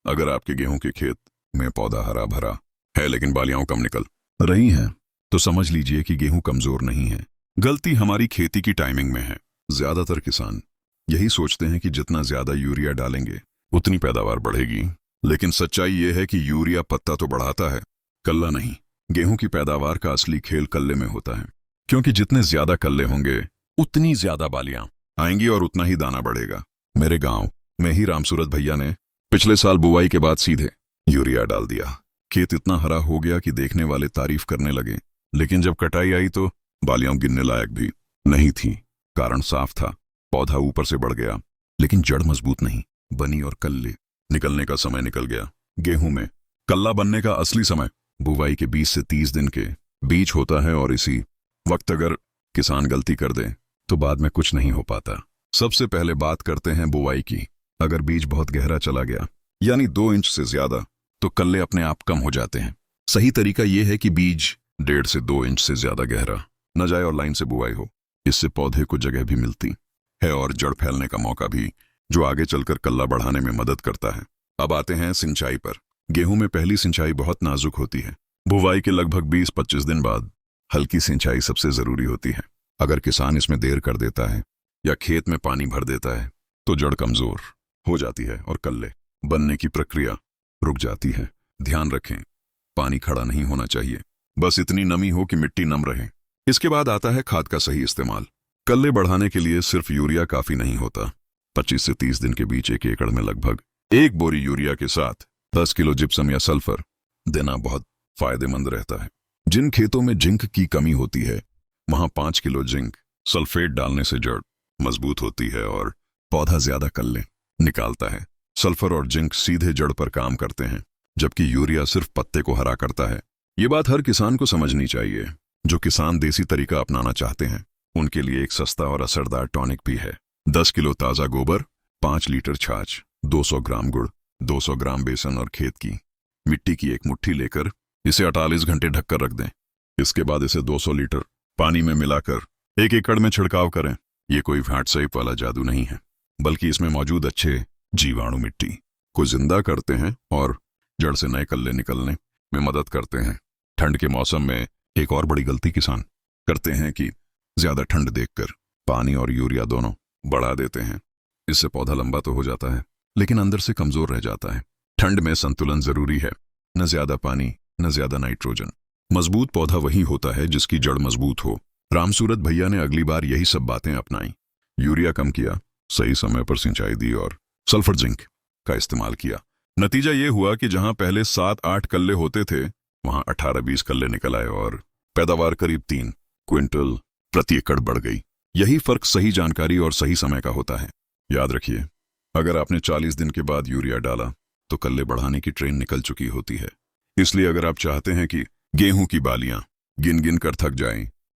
अगर आपके गेहूं के खेत में पौधा हरा भरा है लेकिन बालियां कम निकल रही हैं, तो समझ लीजिए कि गेहूं कमजोर नहीं है। गलती हमारी खेती की टाइमिंग में है। ज्यादातर किसान यही सोचते हैं कि जितना ज्यादा यूरिया डालेंगे उतनी पैदावार बढ़ेगी, लेकिन सच्चाई यह है कि यूरिया पत्ता तो बढ़ाता है, कल्ला नहीं। गेहूं की पैदावार का असली खेल कल्ले में होता है, क्योंकि जितने ज्यादा कल्ले होंगे उतनी ज्यादा बालियां आएंगी और उतना ही दाना बढ़ेगा। मेरे गांव में ही रामसूरत भैया ने पिछले साल बुवाई के बाद सीधे यूरिया डाल दिया। खेत इतना हरा हो गया कि देखने वाले तारीफ करने लगे, लेकिन जब कटाई आई तो बालियां गिनने लायक भी नहीं थी। कारण साफ था, पौधा ऊपर से बढ़ गया लेकिन जड़ मजबूत नहीं बनी और कल्ले निकलने का समय निकल गया। गेहूं में कल्ला बनने का असली समय बुवाई के 20 से 30 दिन के बीच होता है, और इसी वक्त अगर किसान गलती कर दे तो बाद में कुछ नहीं हो पाता। सबसे पहले बात करते हैं बुवाई की। अगर बीज बहुत गहरा चला गया, यानी 2 इंच से ज्यादा, तो कल्ले अपने आप कम हो जाते हैं। सही तरीका यह है कि बीज 1.5 से 2 इंच से ज्यादा गहरा न जाए और लाइन से बुवाई हो। इससे पौधे को जगह भी मिलती है और जड़ फैलने का मौका भी, जो आगे चलकर कल्ला बढ़ाने में मदद करता है। अब आते हैं सिंचाई पर। गेहूं में पहली सिंचाई बहुत नाजुक होती है। बुवाई के लगभग 20-25 दिन बाद हल्की सिंचाई सबसे जरूरी होती है। अगर किसान इसमें देर कर देता है या खेत में पानी भर देता है तो जड़ कमजोर हो जाती है और कल्ले बनने की प्रक्रिया रुक जाती है। ध्यान रखें, पानी खड़ा नहीं होना चाहिए, बस इतनी नमी हो कि मिट्टी नम रहे। इसके बाद आता है खाद का सही इस्तेमाल। कल्ले बढ़ाने के लिए सिर्फ यूरिया काफी नहीं होता। 25 से 30 दिन के बीच 1 एकड़ में लगभग 1 बोरी यूरिया के साथ 10 किलो जिप्सम या सल्फर देना बहुत फायदेमंद रहता है। जिन खेतों में जिंक की कमी होती है वहां 5 किलो जिंक सल्फेट डालने से जड़ मजबूत होती है और पौधा ज्यादा कल्ले निकालता है। सल्फर और जिंक सीधे जड़ पर काम करते हैं, जबकि यूरिया सिर्फ पत्ते को हरा करता है। ये बात हर किसान को समझनी चाहिए। जो किसान देसी तरीका अपनाना चाहते हैं उनके लिए एक सस्ता और असरदार टॉनिक भी है। 10 किलो ताजा गोबर, 5 लीटर छाछ, 200 ग्राम गुड़, 200 ग्राम बेसन और खेत की मिट्टी की एक मुट्ठी लेकर इसे 48 घंटे ढककर रख दें। इसके बाद इसे 200 लीटर पानी में मिलाकर 1 एकड़ में छिड़काव करें। ये कोई व्हाट्सएप वाला जादू नहीं है, बल्कि इसमें मौजूद अच्छे जीवाणु मिट्टी को जिंदा करते हैं और जड़ से नए कल्ले निकलने में मदद करते हैं। ठंड के मौसम में एक और बड़ी गलती किसान करते हैं कि ज्यादा ठंड देखकर पानी और यूरिया दोनों बढ़ा देते हैं। इससे पौधा लंबा तो हो जाता है लेकिन अंदर से कमजोर रह जाता है। ठंड में संतुलन जरूरी है, न ज्यादा पानी न ज्यादा नाइट्रोजन। मजबूत पौधा वही होता है जिसकी जड़ मजबूत हो। रामसूरत भैया ने अगली बार यही सब बातें अपनाई। यूरिया कम किया, सही समय पर सिंचाई दी और सल्फर जिंक का इस्तेमाल किया। नतीजा ये हुआ कि जहां पहले 7-8 कल्ले होते थे वहां 18-20 कल्ले निकल आए और पैदावार करीब 3 क्विंटल प्रति एकड़ बढ़ गई। यही फर्क सही जानकारी और सही समय का होता है। याद रखिए, अगर आपने 40 दिन के बाद यूरिया डाला तो कल्ले बढ़ाने की ट्रेन निकल चुकी होती है। इसलिए अगर आप चाहते हैं कि गेहूं की बालियां गिन गिन कर थक जाएं,